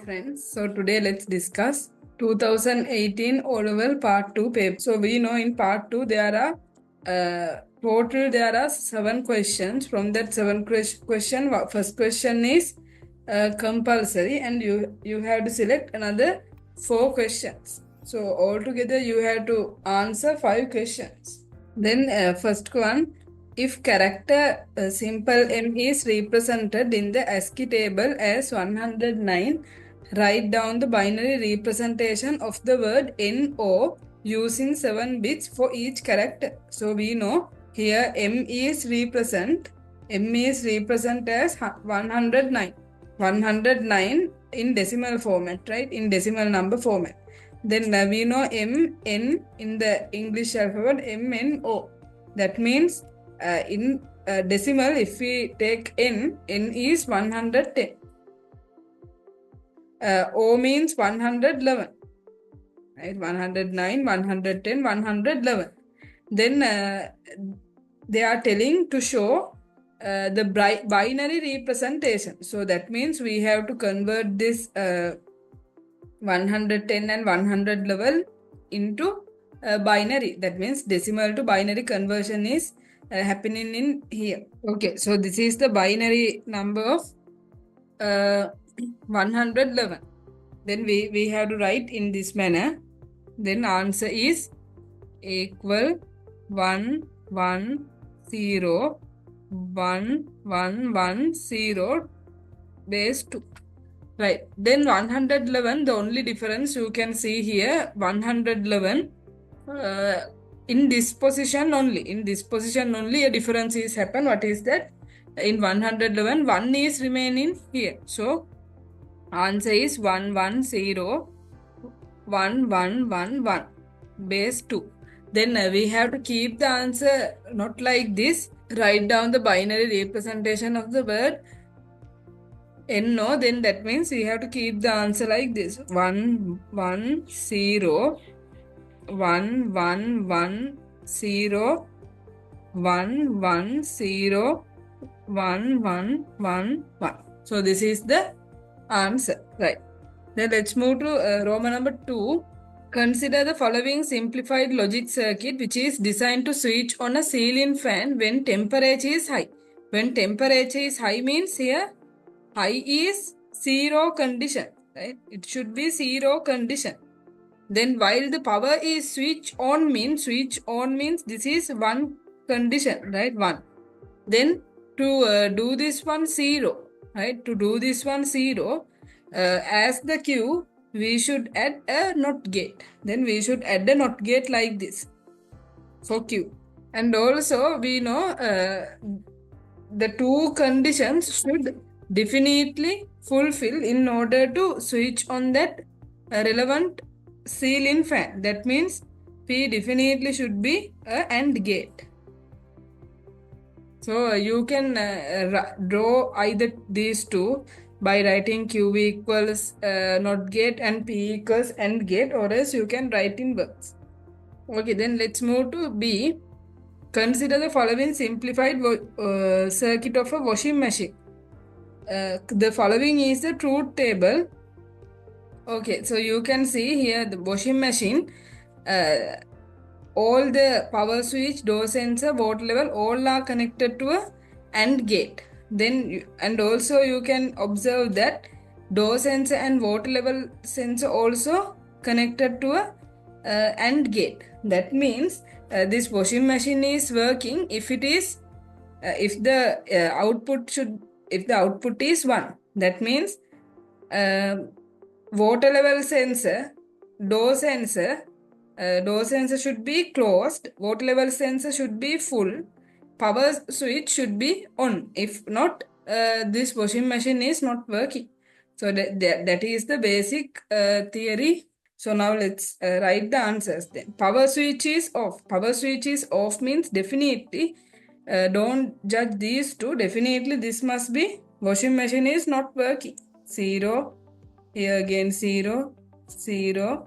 friends. So today let's discuss 2018 O-Level Part 2 paper. So we know in Part 2 there are total there are 7 questions. From that 7 question, first question is compulsory and you have to select another 4 questions. So altogether you have to answer 5 questions. Then first one, if character simple M is represented in the ASCII table as 109, write down the binary representation of the word NO using 7 bits for each character. So we know here M is represent as 109. 109 in decimal format, right? In decimal number format. Then we know M, N in the English alphabet, M, N, O. That means in decimal, if we take N is 110. O means 111. Right? 109, 110, 111. Then they are telling to show the binary representation. So that means we have to convert this 110 and 111 into binary. That means decimal to binary conversion is happening in here. Okay, so this is the binary number of 111. Then we have to write in this manner. Then answer is equal 1 1 0 1 1 1 0 base 2. Right. Then 111, the only difference you can see here, 111 in this position only. In this position only a difference is happen. What is that? In 111, 1 is remaining here. So answer is 1 1 0 1 1 1 1 base 2. Then we have to keep the answer not like this. Write down the binary representation of the word NO, then that means we have to keep the answer like this. 1 1 0 1 1 1 0 1 1 0 1 1 1 1. So this is the answer, right? Then let's move to Roman number 2. Consider the following simplified logic circuit which is designed to switch on a ceiling fan when temperature is high. When temperature is high means here high is 0 condition, right? It should be 0 condition. Then while the power is switch on means this is 1 condition, right? 1. Then to do this one 0, right? To do this one 0, as the Q, we should add a NOT gate. Then we should add a NOT gate like this for Q. And also we know the 2 conditions should definitely fulfill in order to switch on that relevant ceiling fan. That means P definitely should be a AND gate. So you can draw either these two by writing Q equals NOT gate and P equals AND gate, or else you can write in words. Okay, then let's move to B. Consider the following simplified circuit of a washing machine. The following is the truth table. Okay, so you can see here the washing machine, all the power switch, door sensor, water level, all are connected to a AND gate. Then and also you can observe that door sensor and water level sensor also connected to a AND gate. That means this washing machine is working if it is if the output is 1. That means water level sensor, door sensor should be closed, water level sensor should be full, power switch should be on. If not, this washing machine is not working. So that is the basic theory. So now let's write the answers then. Power switch is off. Power switch is off means definitely don't judge these two. Definitely this must be washing machine is not working. 0, here again 0, 0,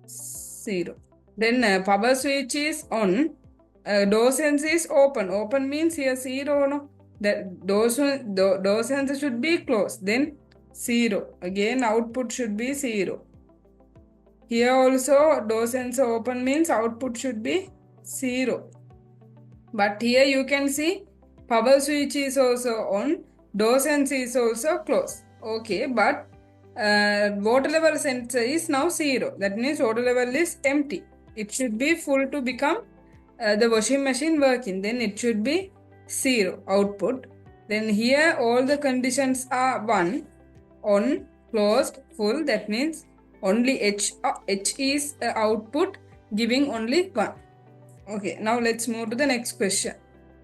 0. Then power switch is on. Door sensor is open. Open means here 0, no? The door sensor should be closed. Then 0. Again, output should be 0. Here also, door sensor open means output should be 0. But here you can see power switch is also on, door sensor is also closed. Okay, but water level sensor is now 0. That means water level is empty. It should be full to become the washing machine working. Then it should be 0 output. Then here all the conditions are 1, on, closed, full. That means only H is output, giving only 1. Okay, now let's move to the next question.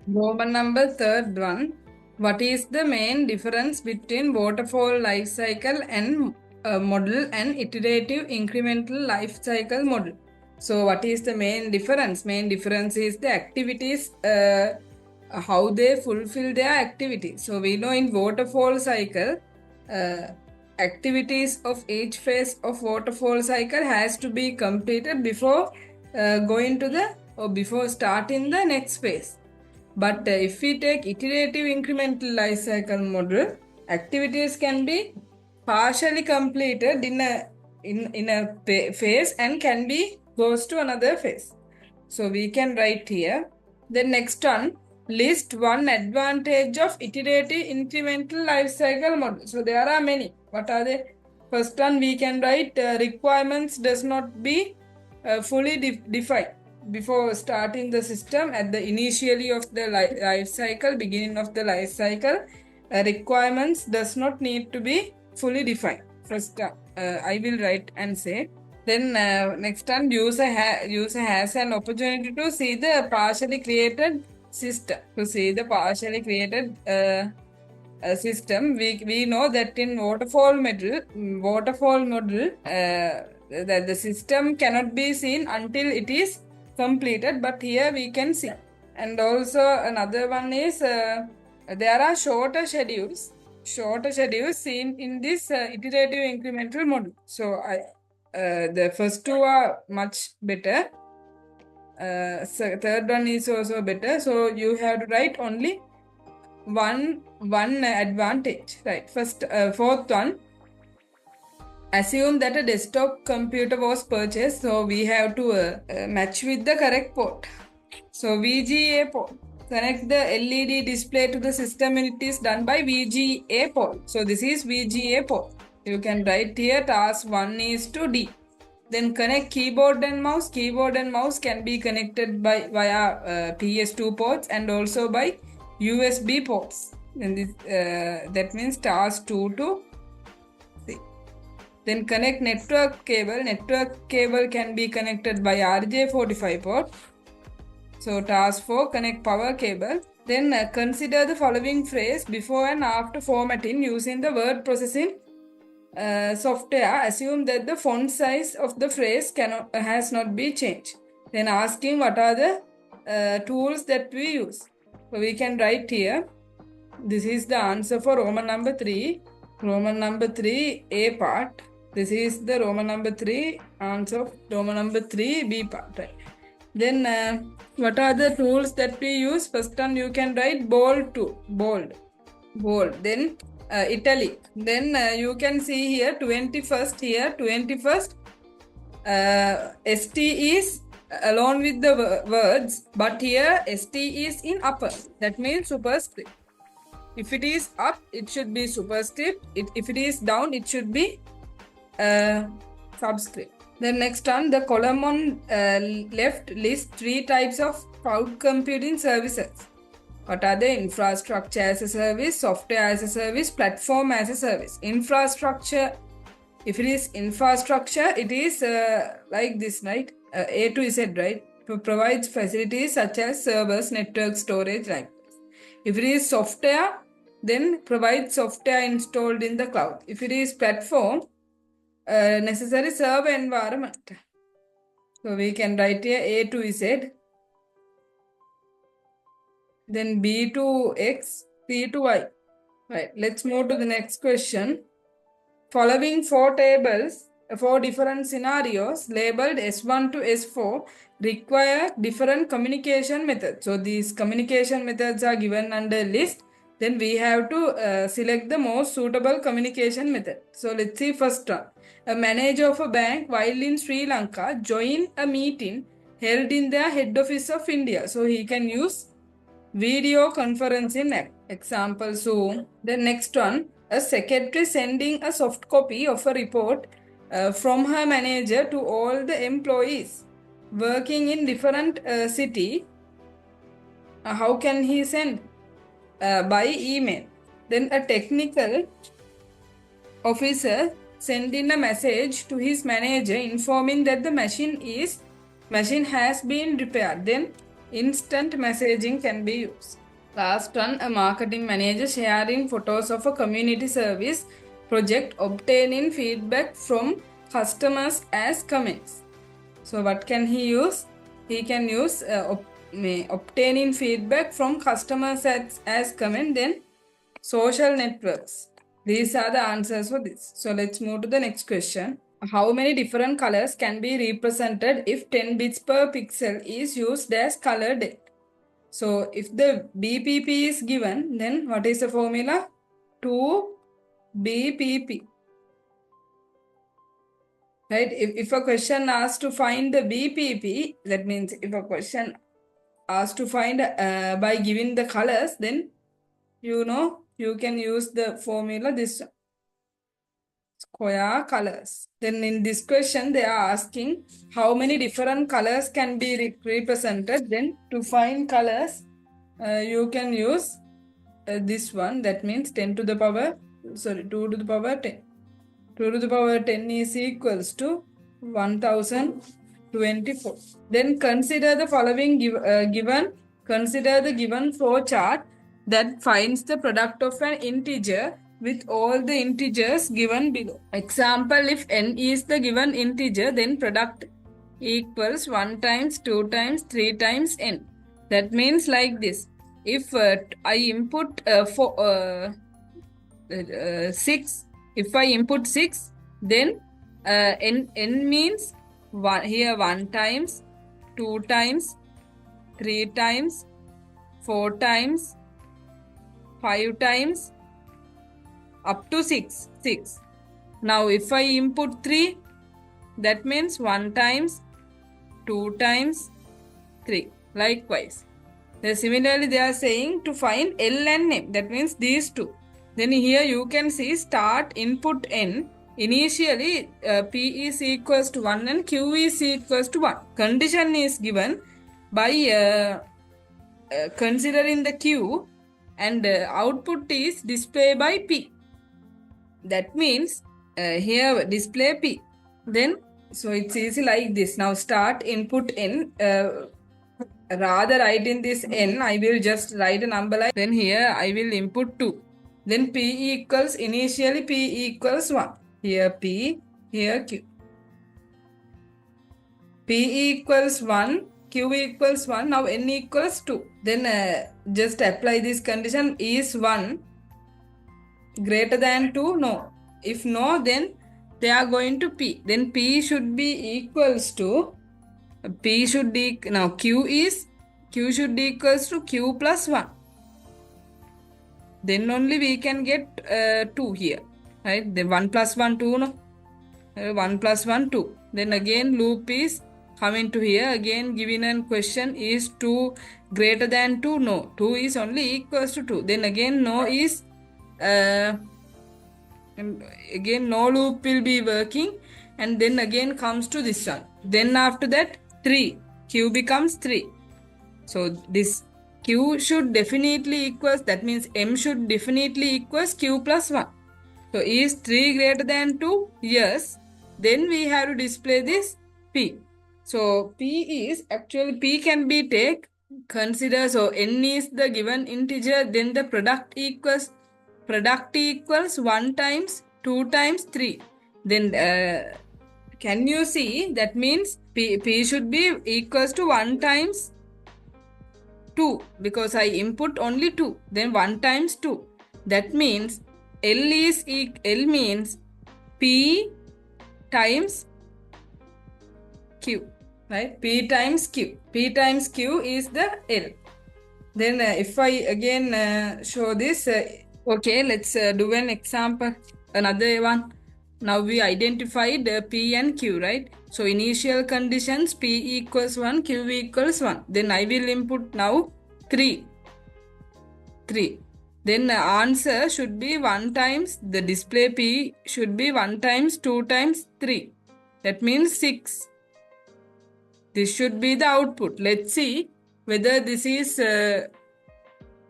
Roman number third one. What is the main difference between waterfall life cycle and model and iterative incremental life cycle model? So what is the main difference? Main difference is the activities, how they fulfill their activity. So we know in waterfall cycle, activities of each phase of waterfall cycle has to be completed before going to the or before starting the next phase. But if we take iterative incremental life cycle model, activities can be partially completed in a phase and can be goes to another phase. So we can write here. The next one, list one advantage of iterative incremental life cycle model. So there are many. What are they? First one we can write requirements does not be fully defined before starting the system at the initially of the life cycle, beginning of the life cycle. Requirements does not need to be fully defined. First I will write and say. Then next time user has an opportunity to see the partially created system. To see the partially created system, we know that in waterfall model, that the system cannot be seen until it is completed. But here we can see. And also another one is there are shorter schedules seen in this iterative incremental model. So the first two are much better. So third one is also better. So you have to write only one advantage, right? First, fourth one. Assume that a desktop computer was purchased. So we have to match with the correct port. So VGA port. Connect the LED display to the system and it is done by VGA port. So this is VGA port. You can write here task 1 is to D. Then connect keyboard and mouse. Keyboard and mouse can be connected via PS2 ports and also by USB ports. And this, that means task 2 to C. Then connect network cable. Network cable can be connected by RJ45 port. So task 4, connect power cable. Then consider the following phrase before and after formatting using the word processing software. Assume that the font size of the phrase has not been changed. Then asking what are the tools that we use. So we can write here. This is the answer for Roman number 3. Roman number 3 A part. This is the Roman number 3 answer of Roman number 3 B part. Right? Then what are the tools that we use? First one you can write bold tool. Bold. Then italic. Then you can see here 21st here 21st. ST is along with the words, but here ST is in upper. That means superscript. If it is up, it should be superscript. If it is down, it should be subscript. Then next one, the column on left lists 3 types of cloud computing services. What are they? Infrastructure as a service, software as a service, platform as a service. Infrastructure, if it is infrastructure, it is like this, right? A to Z, right? Provides facilities such as servers, network, storage, like this. If it is software, then provides software installed in the cloud. If it is platform, necessary server environment. So we can write here A to Z. Then B to X, C to Y. Right. Let's move to the next question. Following 4 tables, 4 different scenarios labeled S1 to S4 require different communication methods. So these communication methods are given under list. Then we have to select the most suitable communication method. So let's see first one. A manager of a bank while in Sri Lanka joined a meeting held in the head office of India. So he can use video conferencing example Zoom. The next one, a secretary sending a soft copy of a report from her manager to all the employees working in different city. How can he send? By email. Then a technical officer sending a message to his manager informing that the machine has been repaired. Then instant messaging can be used. Last one, a marketing manager sharing photos of a community service project obtaining feedback from customers as comments. So what can he use? He can use obtaining feedback from customers as comment, then social networks. These are the answers for this. So let's move to the next question. How many different colors can be represented if 10 bits per pixel is used as color depth? So if the BPP is given, then what is the formula? 2 BPP. Right? If a question asks to find the BPP, that means if a question asks to find by giving the colors, then you can use the formula this square colors. Then in this question, they are asking how many different colors can be represented. Then to find colors, you can use this one. That means 2 to the power 10. 2 to the power 10 is equals to 1024. Then consider the following consider the given flow chart that finds the product of an integer with all the integers given below. Example, if n is the given integer, then product equals 1 times, 2 times, 3 times n. That means like this. If I input 6, if I input 6, then n means 1 times, 2 times, 3 times, 4 times, 5 times, up to 6. Now if I input 3, that means 1 times, 2 times, 3. Likewise. Similarly, they are saying to find L and M. That means these two. Then here you can see start input n. Initially, P is equals to 1 and Q is equals to 1. Condition is given by considering the Q, and output is displayed by P. That means here display P. Then, so it's easy like this. Now start input n. Rather write in this n, I will just write a number like, then here I will input 2. Then P equals, initially P equals 1. Here P, here Q. P equals 1, Q equals 1, now N equals 2. Then just apply this condition, is 1 greater than 2? No. If no, then they are going to P. Then P should be equals to, P should be, now Q should be equals to Q plus 1. Then only we can get 2 here, right? Then 1 plus 1, 2, no? 1 plus 1, 2. Then again loop is coming to here. Again given a question, is 2 greater than 2? No. 2 is only equals to 2. Then again no is, again no loop will be working, and then again comes to this one. Then after that 3. Q becomes 3. So this Q should definitely equals, that means M should definitely equals Q plus 1. So is 3 greater than 2? Yes. Then we have to display this P. So P is, actually P can be consider, so N is the given integer, then the product equals 1 times, 2 times, 3. Then can you see, that means P should be equals to 1 times 2, because I input only 2. Then 1 times 2. That means L means P times Q, right? P times Q. P times Q is the L. Then if I again show this, okay, let's do an example, another one. Now we identified P and Q, right? So initial conditions P equals 1, Q equals 1. Then I will input now 3. Then the answer should be 1 times, the display P should be 1 times 2 times 3. That means 6. This should be the output. Let's see whether this is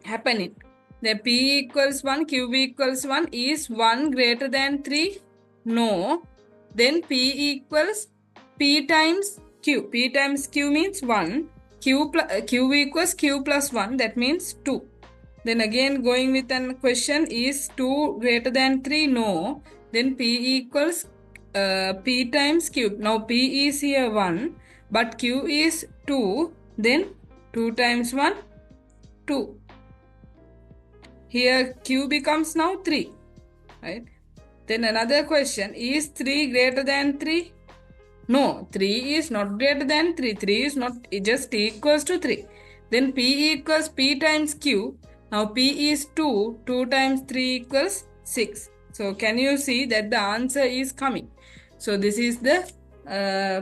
happening. The P equals 1, Q equals 1. Is 1 greater than 3? No. Then P equals P times Q. P times Q means 1. Q equals Q plus 1. That means 2. Then again going with a question, is 2 greater than 3? No. Then P equals P times Q. Now P is here 1, but Q is 2. Then 2 times 1, 2. Here Q becomes now 3. Right? Then another question, is 3 greater than 3? No, 3 is not greater than 3. 3 is not just equals to 3. Then P equals P times Q. Now P is 2. 2 times 3 equals 6. So can you see that the answer is coming? So this is the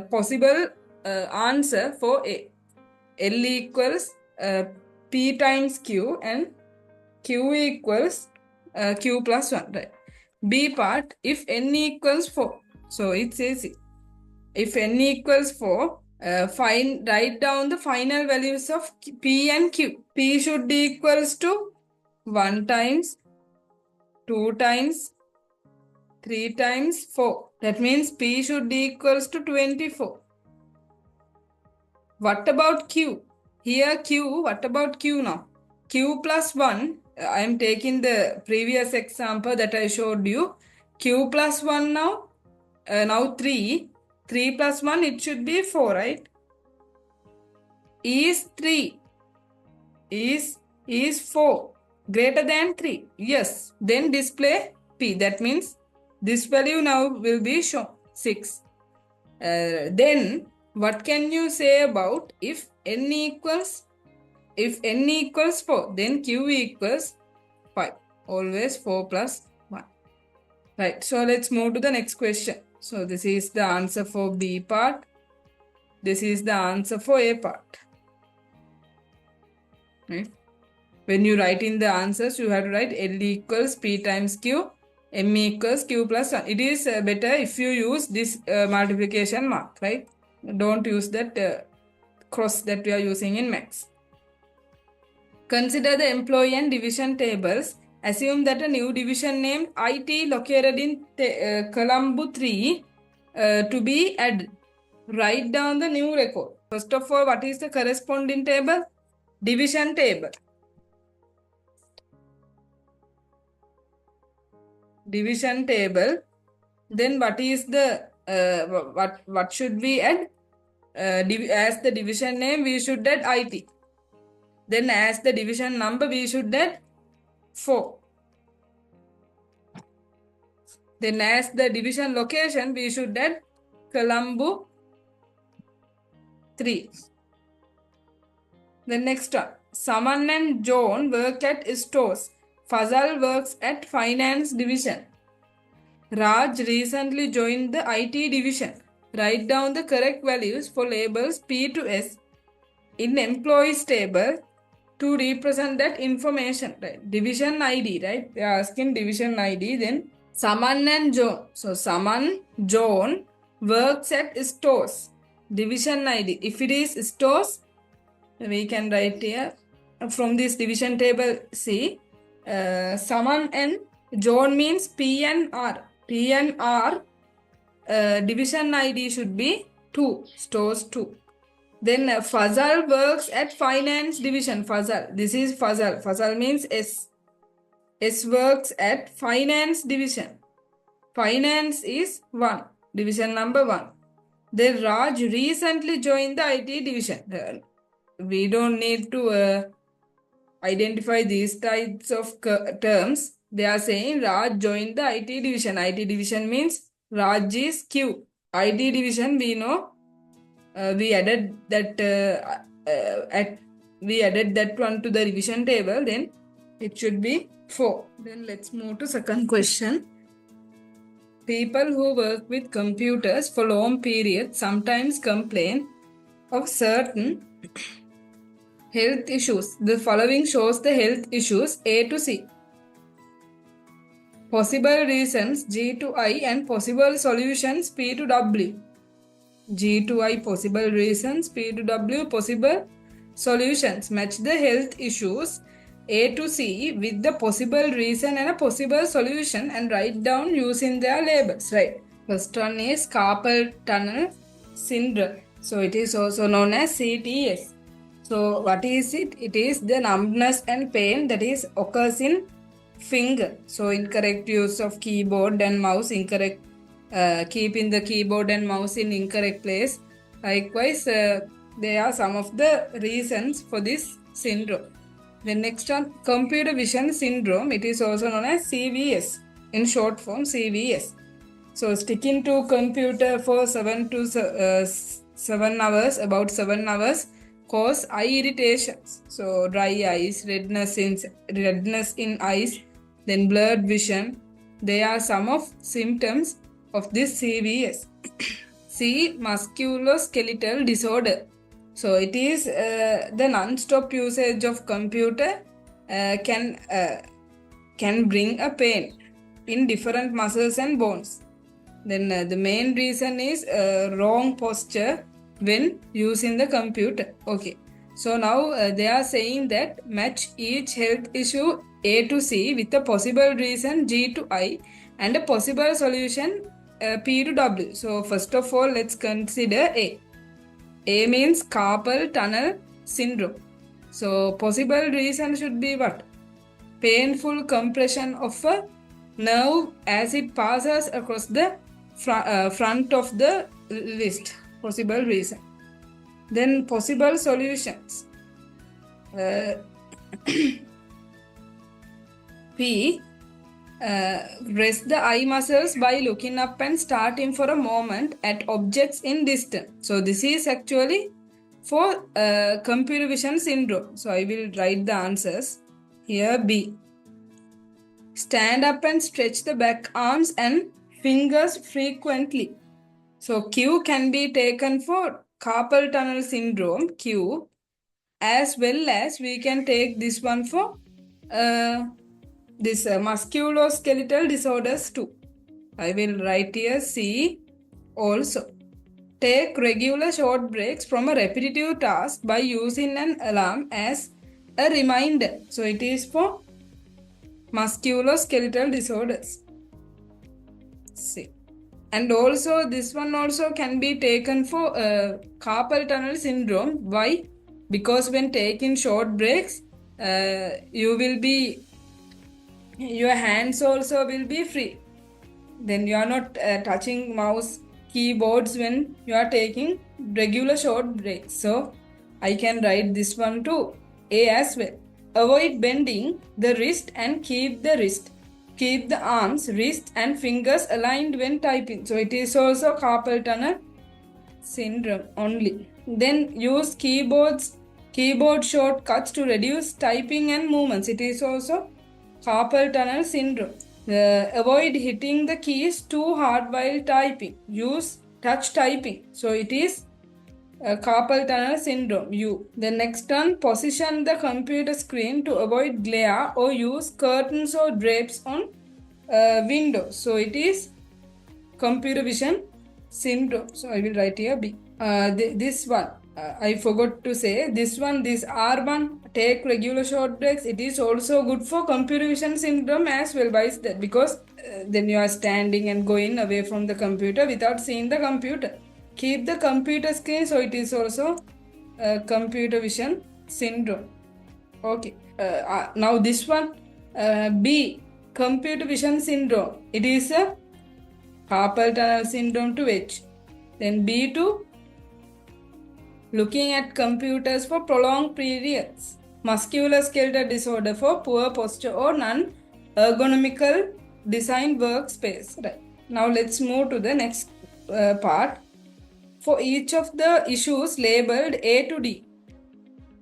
possible answer for A. L equals P times Q and Q equals Q plus 1. Right. B part, if n equals 4. So it says if n equals 4, write down the final values of P and Q. P should be equals to 1 times, 2 times, 3 times 4. That means P should be equals to 24. What about Q? Here Q, what about Q now? Q plus 1, I am taking the previous example that I showed you. Q plus 1 now, now 3. 3 plus 1, it should be 4, right? Is 3, is 4 greater than 3? Yes. Then display P. That means this value now will be shown 6. Then what can you say about if n equals 4, then Q equals 5. Always 4 plus 1. Right. So let's move to the next question. So this is the answer for B part. This is the answer for A part. Right. When you write in the answers, you have to write L equals P times Q, M equals Q plus 1. It is better if you use this multiplication mark, right? Don't use that cross that we are using in maths. Consider the employee and division tables. Assume that a new division named IT located in Colombo 3 to be added. Write down the new record. First of all, what is the corresponding table? Division table. Division table. Then what is the what should we add? As the division name, we should add IT. Then as the division number, we should add 4. Then as the division location, we should add Colombo 3. The next one, Saman and John work at stores. Fazal works at finance division. Raj recently joined the IT division. Write down the correct values for labels P to S in employees table to represent that information. Right? Division ID, right? They are asking division ID. Then Saman and John. So Saman, John works at stores. Division ID. If it is stores, we can write here from this division table. See, Saman and John means P and R. P and R division ID should be 2, stores 2. Then Fazal works at finance division. Fazal, this is Fazal. Fazal means S. S works at finance division. Finance is 1, division number 1. Then Raj recently joined the IT division. We don't need to identify these types of terms. They are saying Raj joined the IT division. IT division means Raj is Q. IT division, we know we added that we added that one to the revision table, then it should be 4. Then let's move to second question. People who work with computers for long periods sometimes complain of certain health issues. The following shows the health issues A to C. Possible reasons G to I and possible solutions P to W. G to I possible reasons, P to W possible solutions. Match the health issues A to C with the possible reason and a possible solution and write down using their labels. Right. First one is carpal tunnel syndrome. So it is also known as CTS. So what is it? It is the numbness and pain that is occurs in finger. So incorrect use of keyboard and mouse, incorrect keeping the keyboard and mouse in incorrect place. Likewise, there are some of the reasons for this syndrome. The next one, computer vision syndrome. It is also known as CVS, in short form CVS. So sticking to computer for 7 hours, about 7 hours, cause eye irritations. So dry eyes, redness in eyes, then blurred vision. They are some of symptoms of this CVS. C. Musculoskeletal disorder. So it is the non-stop usage of computer can bring a pain in different muscles and bones. Then the main reason is wrong posture when using the computer. Okay. So now they are saying that match each health issue A to C with a possible reason G to I and a possible solution P to W. So first of all, let's consider A. A means carpal tunnel syndrome. So possible reason should be what? Painful compression of a nerve as it passes across the front of the wrist. Possible reason. Then possible solutions. P. Rest the eye muscles by looking up and starting for a moment at objects in distance. So this is actually for computer vision syndrome. So I will write the answers. Here B. Stand up and stretch the back arms and fingers frequently. So Q can be taken for carpal tunnel syndrome, Q, as well as we can take this one for this musculoskeletal disorders too. I will write here C also. Take regular short breaks from a repetitive task by using an alarm as a reminder. So it is for musculoskeletal disorders. C. And also this one also can be taken for carpal tunnel syndrome. Why? Because when taking short breaks, your hands also will be free. Then you are not touching mouse keyboards when you are taking regular short breaks. So I can write this one to A as well. Avoid bending the wrist and keep the arms, wrist and fingers aligned when typing. So it is also carpal tunnel syndrome only. Then use keyboard shortcuts to reduce typing and movements. It is also carpal tunnel syndrome. Avoid hitting the keys too hard while typing. Use touch typing. So it is carpal tunnel syndrome, U. The next one, position the computer screen to avoid glare or use curtains or drapes on windows. So it is computer vision syndrome. So I will write here B. This one, I forgot to say, this R1, take regular short breaks. It is also good for computer vision syndrome as well. Why is that? Because then you are standing and going away from the computer without seeing the computer. Keep the computer screen. So it is also computer vision syndrome. Okay. Now this one, B, computer vision syndrome. It is a carpal tunnel syndrome to H. Then B2, looking at computers for prolonged periods. Musculoskeletal disorder for poor posture or non-ergonomical design workspace. Right. Now let's move to the next part. For each of the issues labeled A to D,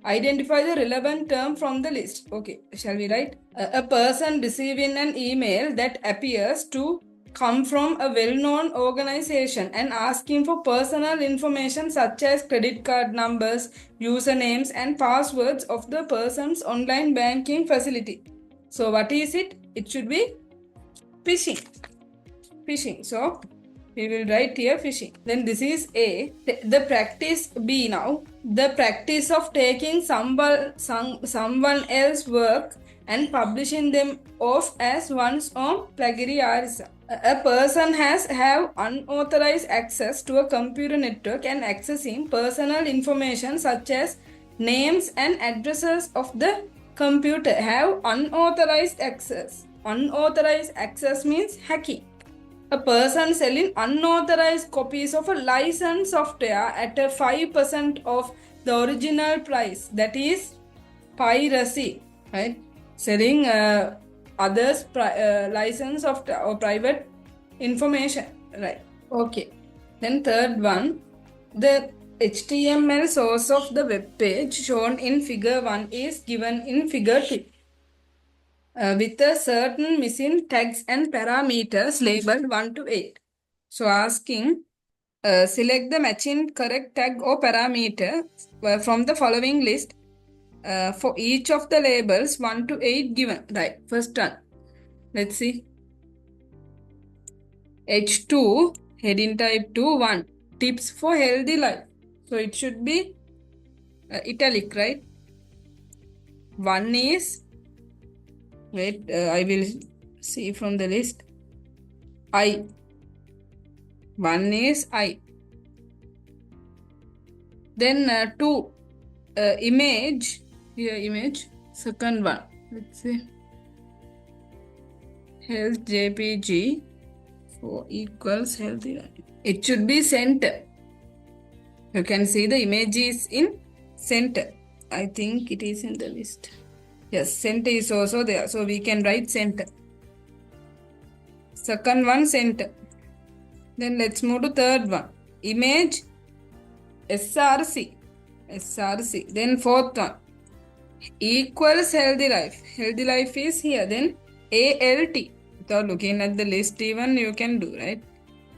Identify the relevant term from the list. Okay, shall we write? A person receiving an email that appears to come from a well-known organization and asking for personal information such as credit card numbers, usernames, and passwords of the person's online banking facility. So what is it? It should be phishing. Phishing. So we will write here phishing. Then this is A. The practice B now. The practice of taking someone else's work and publishing them off as one's own plagiarism. A person have unauthorized access to a computer network and accessing personal information such as names and addresses of the computer. Have unauthorized access. Unauthorized access means hacking. A person selling unauthorized copies of a licensed software at a 5% of the original price. That is piracy, right? Selling others' license of or private information, right? Okay. Then third one, the HTML source of the web page shown in figure 1 is given in figure 2. With a certain missing tags and parameters labeled 1 to 8. So asking, select the matching correct tag or parameter from the following list for each of the labels 1 to 8 given. Right, first one. Let's see. H2, heading type 2, 1. Tips for healthy life. So it should be italic, right? 1 is, wait, I will see from the list. I. 1 is I. Then 2, image. Here image. Second one. Let's see. Health JPG 4 equals healthy life. It should be center. You can see the image is in center. I think it is in the list. Yes, center is also there. So we can write center. Second one, center. Then let's move to third one. Image, SRC. SRC. Then fourth one. Equals healthy life. Healthy life is here. Then ALT. Without looking at the list even you can do, right?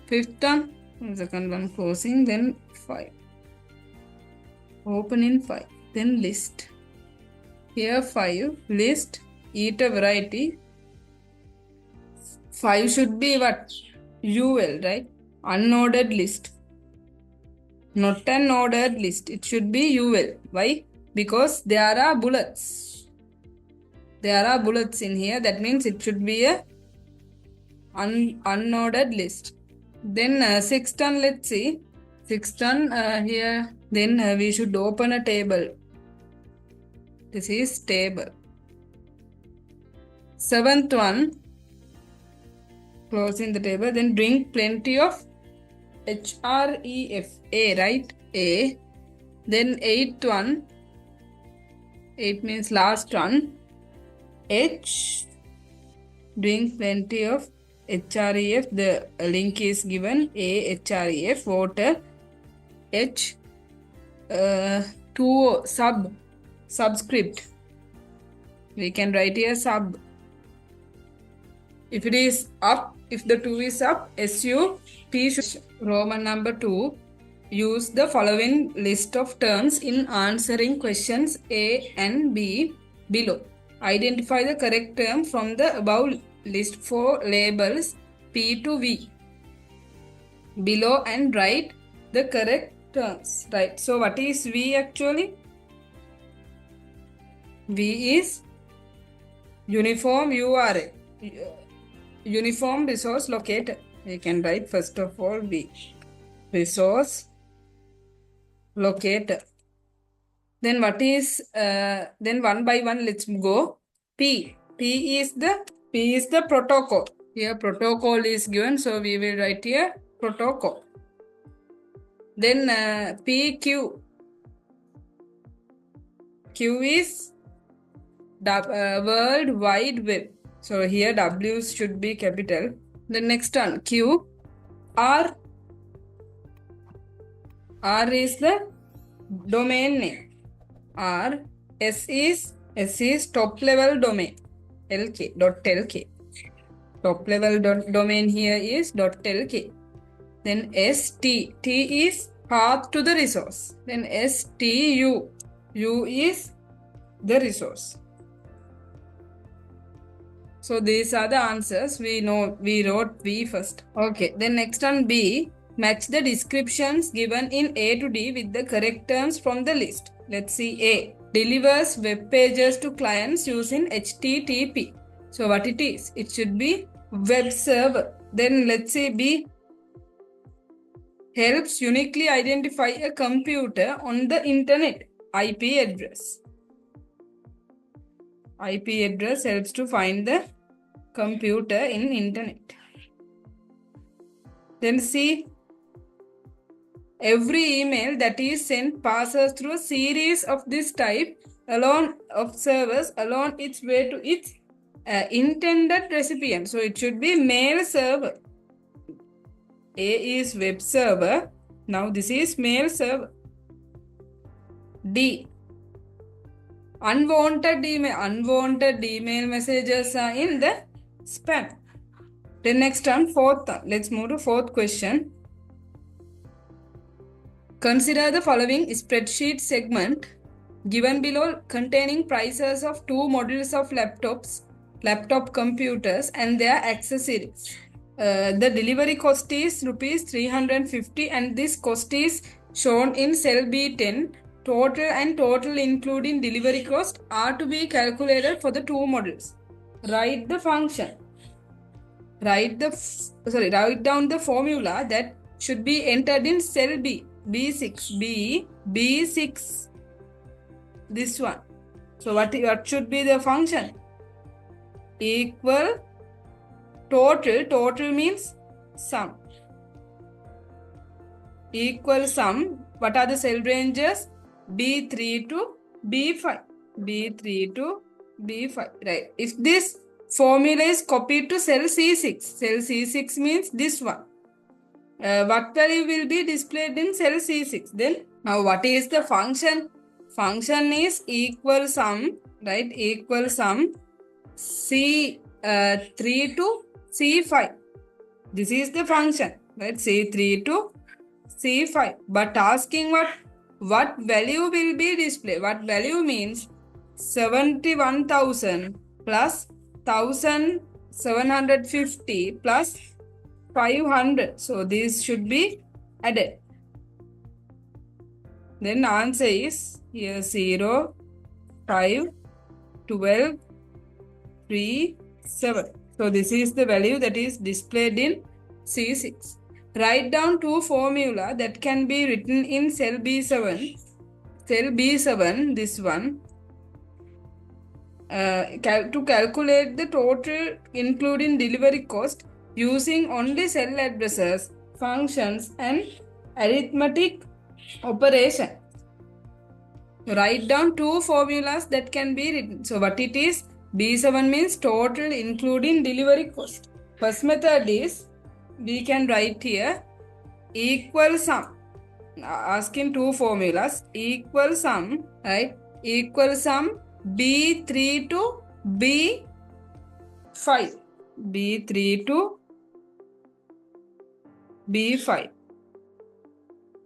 Fifth one. Second one closing. Then 5. Open in 5. Then list. Here 5. List. Eat a variety. 5 should be what? UL, right? Unordered list. Not an ordered list. It should be UL. Why? Because there are bullets. There are bullets in here. That means it should be a unordered list. Then sixth one, let's see. Sixth one here. Then we should open a table. This is table. Seventh one. Closing the table. Then drink plenty of HREF. A, right? A. Then eighth one. 8 means last one. H. Drink plenty of HREF. The link is given. A, HREF. Water. H. 2 subscript. We can write here sub. If it is up, if the 2 is up, SUP. Roman number 2. Use the following list of terms in answering questions A and B below. Identify the correct term from the above list for labels P to V below and write the correct terms. Right. So what is V actually? V is uniform URL. Uniform resource locator. We can write first of all V. Resource locator. Then what is, then one by one let's go. P. P is the protocol. Here protocol is given. So we will write here protocol. Then PQ. Q is World Wide Web. So here W should be capital. The next one Q. R. R is the domain name. R. S is top level domain. LK dot LK. Top level domain here is dot LK. Then ST. T is path to the resource. Then STU. U is the resource. So these are the answers. We wrote V first. Okay, then next one B. Match the descriptions given in A to D with the correct terms from the list. Let's see A. Delivers web pages to clients using HTTP. So what it is? It should be web server. Then let's see B. Helps uniquely identify a computer on the internet. IP address. IP address helps to find the computer in internet. Then see, every email that is sent passes through a series of this type along of servers along its way to its intended recipient. So it should be mail server. A is web server. Now this is mail server. D. Unwanted email messages are in the spam. Then next one, fourth. Let's move to fourth question. Consider the following spreadsheet segment given below containing prices of two models of laptop computers and their accessories. The delivery cost is rupees 350 and this cost is shown in cell B10. Total including delivery cost are to be calculated for the two models. Write the function. Write down the formula that should be entered in cell B6. B6. This one. So what should be the function? Equal total. Total means sum. Equal sum. What are the cell ranges? B3 to B5. B3 to B5. Right. If this formula is copied to cell C6. Cell C6 means this one. What value will be displayed in cell C6? Then now what is the function? Function is equal sum, right? Equal sum C3 to C5. This is the function, right? C3 to C5. But asking what value will be displayed? What value means 71,000 plus 1,750 plus 500. So this should be added. Then answer is here 0, 5, 12, 3, 7. So this is the value that is displayed in C6. Write down two formula that can be written in cell B7. Cell B7, this one. To calculate the total including delivery cost using only cell addresses, functions and arithmetic operation. Write down two formulas that can be written. So what it is? B7 means total including delivery cost. First method is, we can write here equal sum. Asking two formulas. Equal sum, right? Equal sum B3 to B5. B3 to B5.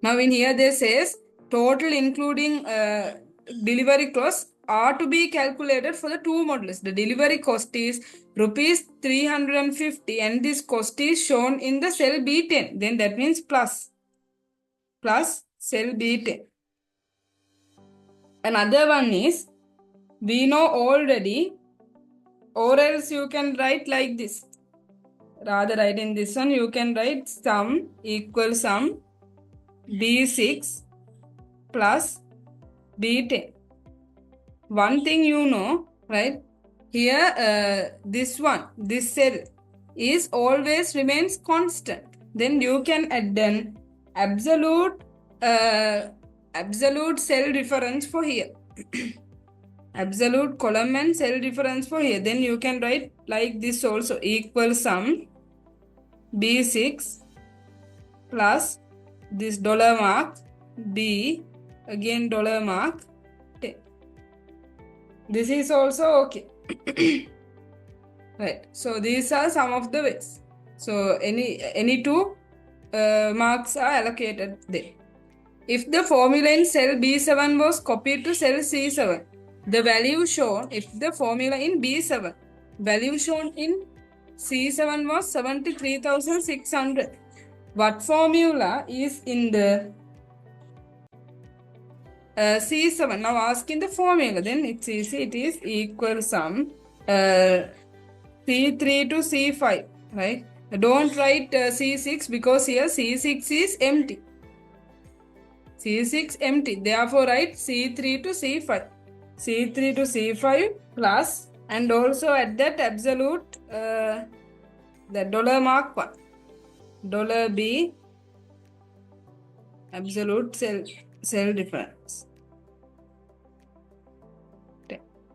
Now in here they says total including delivery costs are to be calculated for the two models. The delivery cost is rupees 350 and this cost is shown in the cell B10. Then that means plus cell B10. Another one is, we know already, or else you can write like this. Rather write in this one, you can write sum equal sum B6 plus B10. One thing you know, right? Here, this cell is always remains constant. Then you can add an absolute cell reference for here. Absolute column and cell reference for here. Then you can write like this also, equal sum B6 plus this $mark B, again $mark 10. This is also okay. Right. So these are some of the ways. So any two marks are allocated there. If the formula in cell B7 was copied to cell C7, the value shown, if the formula in B7, value shown in C7 was 73,600. What formula is in the C7? Now asking the formula, then it's easy. It is equal sum C3 to C5, right? Don't write C6 because here C6 is empty. C6 empty. Therefore, write C3 to C5. C3 to C5 plus, and also at that absolute, the dollar mark one. Dollar B, absolute cell difference.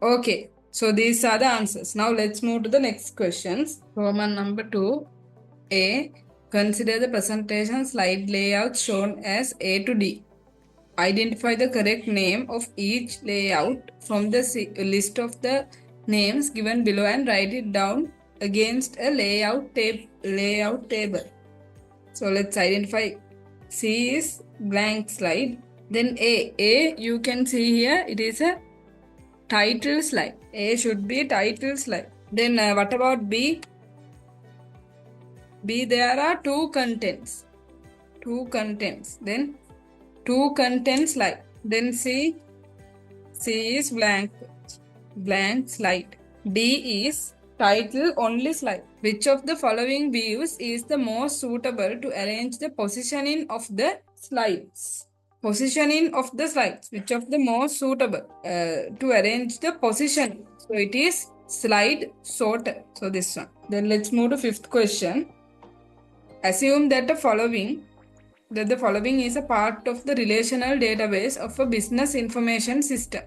Okay. So these are the answers. Now let's move to the next questions. Roman number 2. A. Consider the presentation slide layout shown as A to D. Identify the correct name of each layout from the list of the names given below and write it down against a layout table. So let's identify. C is blank slide. Then A you can see here it is a title slide. A should be title slide. Then what about B? B, there are two contents. Then two contents slide. Then C is blank slide. D is title only slide. Which of the following views is the most suitable to arrange the positioning of the slides? Positioning of the slides. Which of the most suitable to arrange the position? So it is slide sorter. So this one. Then let's move to fifth question. Assume that the following is a part of the relational database of a business information system.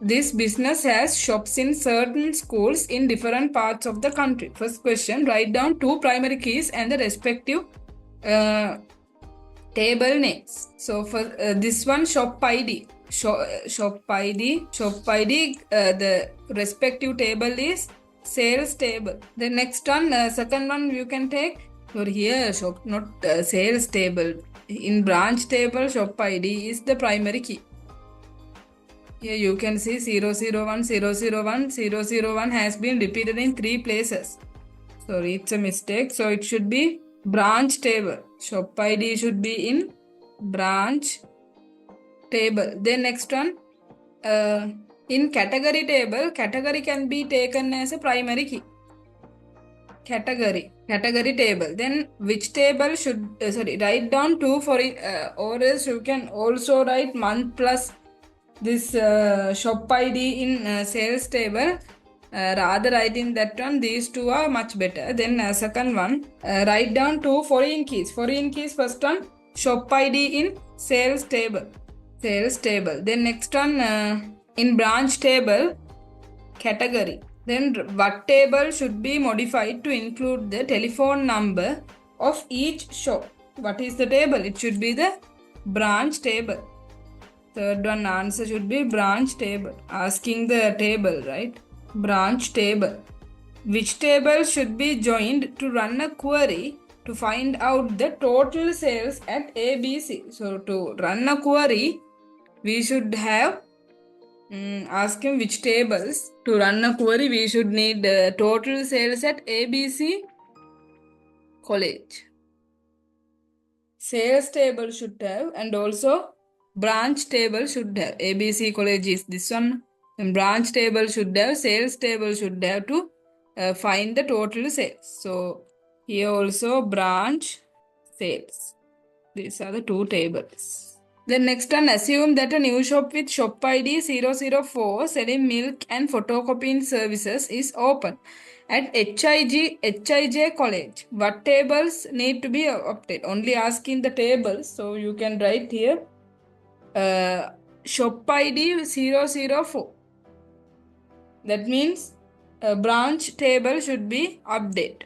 This business has shops in certain schools in different parts of the country. First question, write down two primary keys and the respective table names. So for this one, shop ID. Shop ID, the respective table is sales table. The next one, second one you can take. So here shop, not sales table. In branch table, shop ID is the primary key. Here you can see 001, 001, 001 has been repeated in 3 places. Sorry, it's a mistake. So it should be branch table. Shop ID should be in branch table. Then next one, in category table, category can be taken as a primary key. Category table. Then which table should, write down 2 for it, or else you can also write month plus this shop ID in sales table. Rather writing that one, these two are much better. Then second one, write down 2 foreign keys. Foreign keys, first one, shop ID in sales table. Then next one, in branch table, category. Then what table should be modified to include the telephone number of each shop? What is the table? It should be the branch table. Third one answer should be branch table. Asking the table, right? Branch table. Which table should be joined to run a query to find out the total sales at ABC? So to run a query, we should have ask him which tables. To run a query, we should need total sales at ABC college. Sales table should have, and also branch table should have. ABC college is this one. And branch table should have, sales table should have to find the total sales. So here also branch sales. These are the two tables. Then next one, assume that a new shop with shop ID 004 selling milk and photocopying services is open at HIJ college. What tables need to be updated? Only asking the tables. So you can write here shop ID 004. That means a branch table should be updated.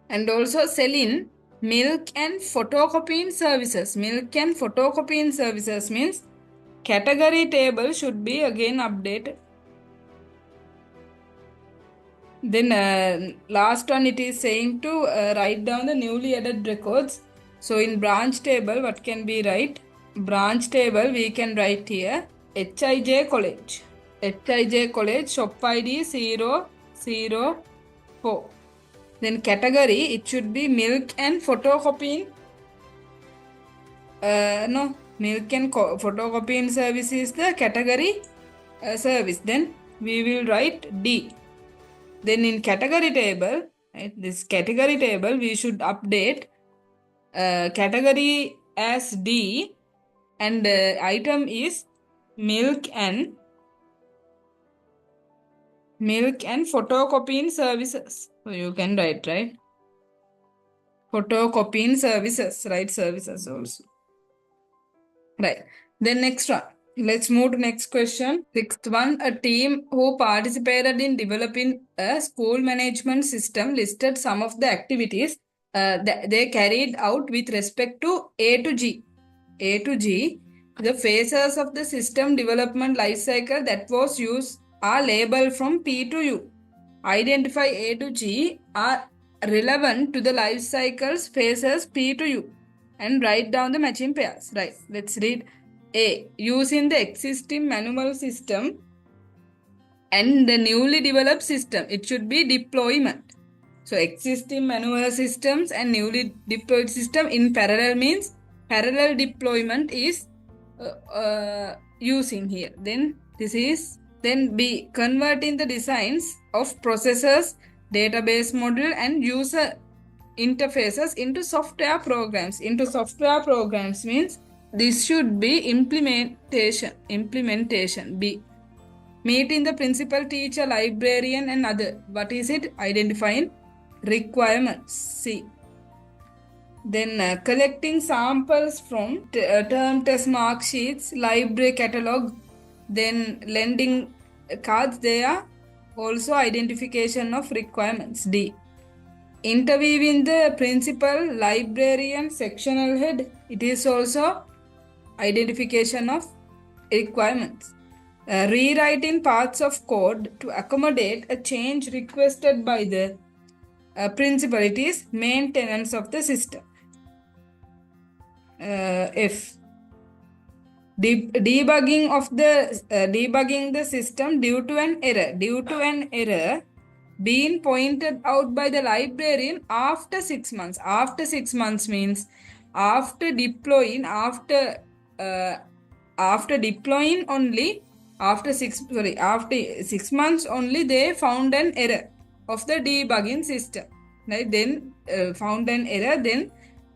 And also selling milk and photocopying services. Milk and photocopying services means category table should be again updated. Then last one, it is saying to write down the newly added records. So in branch table, what can be write? Branch table, we can write here HIJ College. HIJ College, shop ID 004. Then category, it should be milk and photocopying. No, milk and photocopying service is the category service. Then we will write D. Then in category table, right, this category table, we should update category as D, and item is milk and photocopying services. So you can write, right? Photocopying services, right? Services also. Right. Then next one. Let's move to next question. Sixth one, a team who participated in developing a school management system listed some of the activities that they carried out with respect to A to G. A to G, the phases of the system development life cycle that was used are labeled from P to U. Identify A to G are relevant to the life cycles phases P to U and write down the matching pairs. Right. Let's read. A. Using the existing manual system and the newly developed system. It should be deployment. So existing manual systems and newly deployed system in parallel means parallel deployment is using here. Then this is then B. Converting the designs of processors, database model and user interfaces into software programs. Into software programs means this should be implementation. B. Meeting the principal, teacher, librarian and other. What is it? Identifying requirements. C. Then collecting samples from term test mark sheets, library catalog, then lending cards. They are also identification of requirements. D. Interviewing the principal, librarian, sectional head. It is also identification of requirements. Rewriting parts of code to accommodate a change requested by the principal. It is maintenance of the system. F. Debugging the system due to an error being pointed out by the librarian after 6 months. After 6 months means after deploying only after 6 months only they found an error of the debugging system, right? Then found an error, then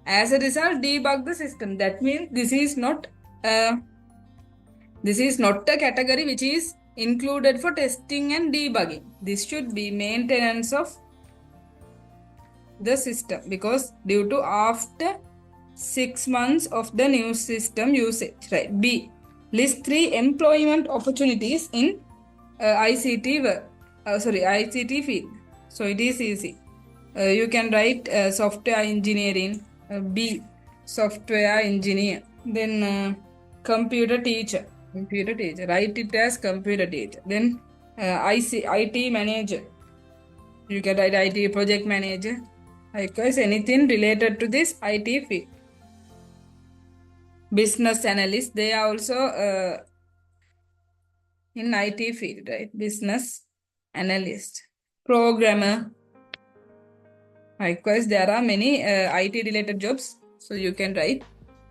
as a result debug the system. That means this is not a category which is included for testing and debugging. This should be maintenance of the system because due to after 6 months of the new system usage, right? B. List 3 employment opportunities in ICT field. So it is easy. You can write software engineering. B. Software engineer. Then computer teacher. Write it as computer teacher. Then IT manager. You can write IT project manager. Because anything related to this IT field. Business analyst. They are also in IT field, right? Business analyst. Programmer. Likewise, there are many IT related jobs. So you can write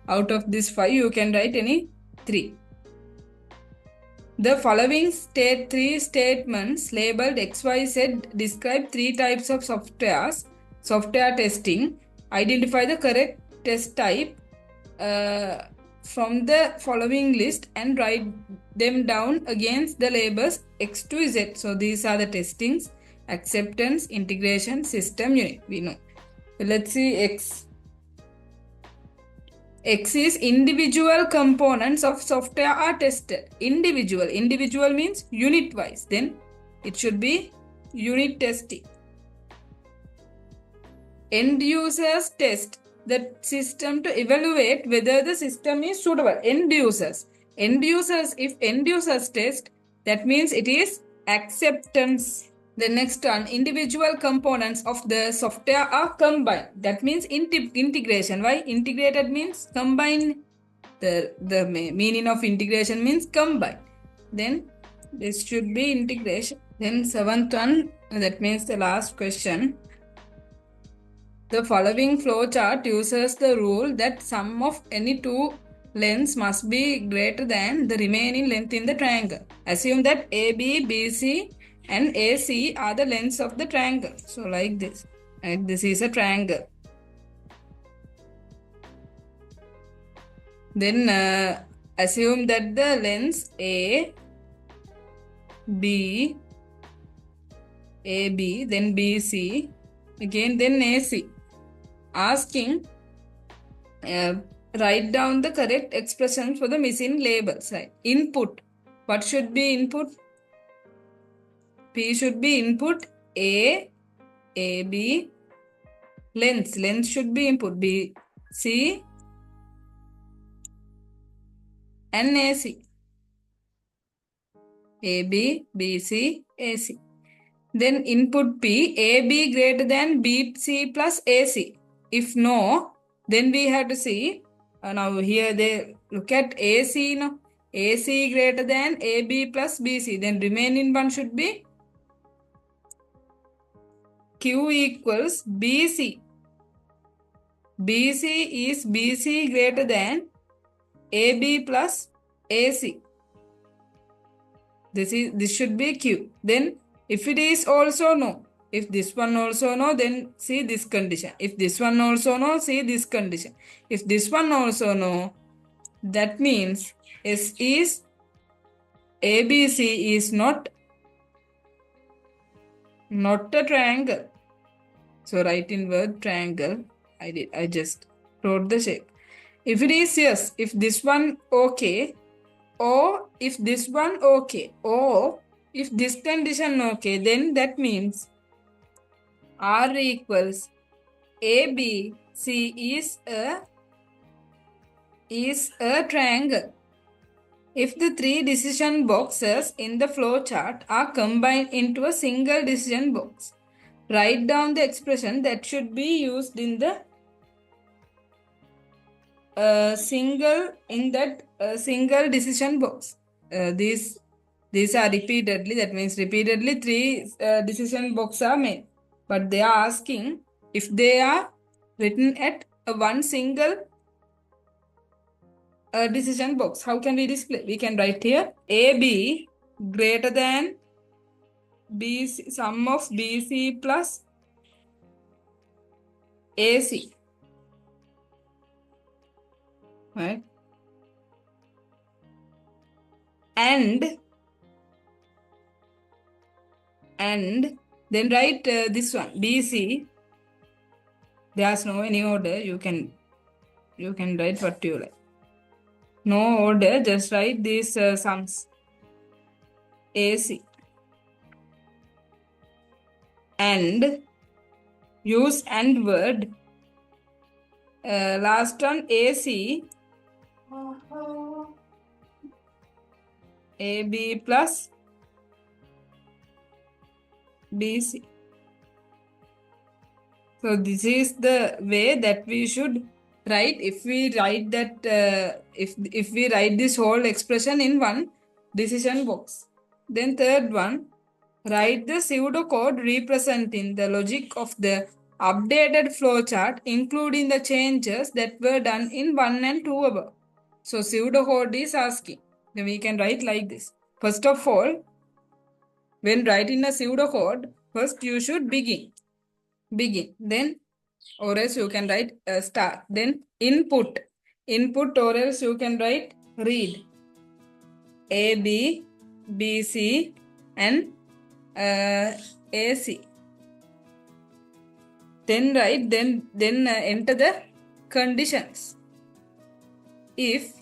out of these 5, you can write any 3. The following 3 statements labeled XYZ describe 3 types of software testing. Identify the correct test type from the following list and write them down against the labels X to Z. So these are the testings: acceptance, integration, system, unit. We know. So let's see X. X is individual components of software are tested. Individual means unit wise. Then it should be unit testing. End users test the system to evaluate whether the system is suitable. End users. End users, if end users test, that means it is acceptance. The next one, individual components of the software are combined. That means integration. Why? Integrated means combine. The meaning of integration means combine. Then this should be integration. Then seventh one, that means the last question. The following flowchart uses the rule that sum of any two lengths must be greater than the remaining length in the triangle. Assume that AB, BC and AC are the lengths of the triangle. So like this. And this is a triangle. Then assume that the lengths A, B, AB, then BC, again then AC. Asking, write down the correct expression for the missing labels. Right? Input. What should be input? P should be input. A, AB. Length. Length should be input. B, C and AC. AB, BC, AC. Then input P, AB greater than BC plus AC. If no, then we have to see, now here they look at AC, no? AC greater than AB plus BC. Then remaining one should be Q equals BC. BC is BC greater than AB plus AC. This should be Q. Then if it is also no, if this one also no, then see this condition. If this one also no, see this condition. If this one also no, that means S is ABC is not a triangle. So write in word triangle. I just wrote the shape. If it is yes, if this one okay, or if this one okay, or if this condition okay, then that means R equals ABC is a triangle. If the three decision boxes in the flowchart are combined into a single decision box, write down the expression that should be used in the single decision box. These are repeatedly, that means repeatedly three decision boxes are made. But they are asking if they are written at one single decision box. How can we display? We can write here AB greater than BC, sum of BC plus AC. Right? And then write this one BC. There's no any order. You can write what you like. No order. Just write these sums. AC. And use and word. Last one AC. AB plus BC. So this is the way that we should write. If we write that, if we write this whole expression in one decision box. Then third one, write the pseudocode representing the logic of the updated flowchart, including the changes that were done in 1 and 2 above. So pseudocode is asking. Then we can write like this. First of all, when writing a pseudocode, first you should begin. Then or else you can write start. Then input or else you can write read. A, B, B, C and AC. Then write, then enter the conditions. If,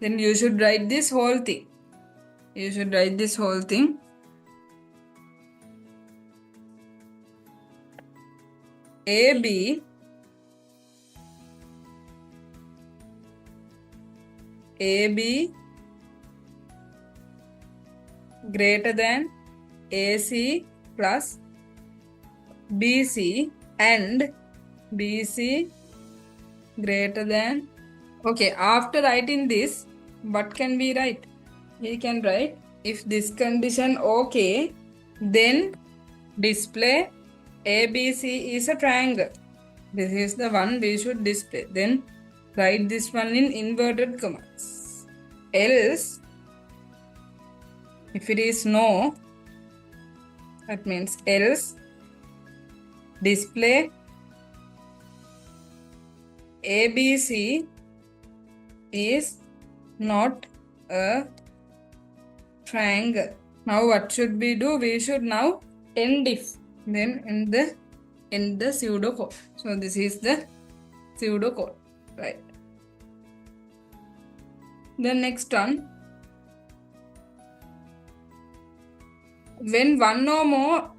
then you should write this whole thing. AB AB greater than AC plus BC and BC greater than. Okay, after writing this, what can we write? We can write, if this condition okay, then display ABC is a triangle. This is the one we should display. Then write this one in inverted commas. Else, if it is no, that means else display ABC is not a triangle. Now what should we do? We should now end if. Then end the pseudocode. So this is the pseudocode, right? The next one. When one or more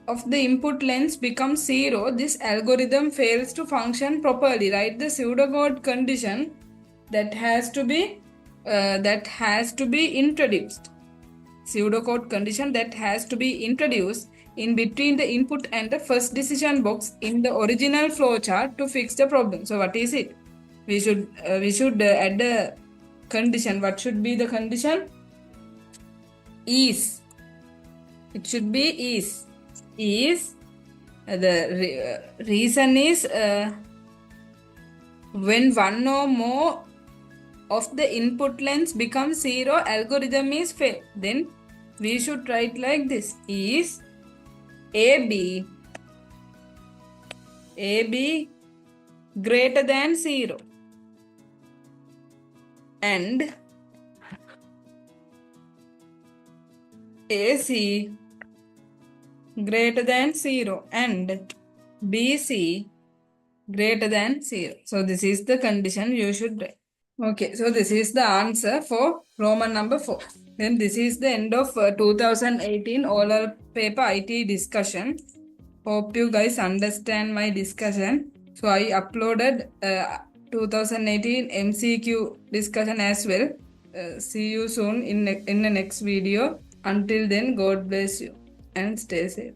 of the input lengths becomes 0, this algorithm fails to function properly. Write the pseudocode condition that has to be introduced. Pseudocode condition that has to be introduced in between the input and the first decision box in the original flowchart to fix the problem. So what is it? We should add a condition. What should be the condition? Is. It should be is. Is. The reason is when one or more of the input lengths becomes 0, algorithm is failed. Then we should write like this. Is AB greater than 0 and AC greater than 0 and BC greater than 0. So this is the condition you should write. Okay, so this is the answer for Roman number 4. Then this is the end of 2018 oral paper IT discussion. Hope you guys understand my discussion. So I uploaded 2018 MCQ discussion as well. See you soon in the next video. Until then, God bless you and stay safe.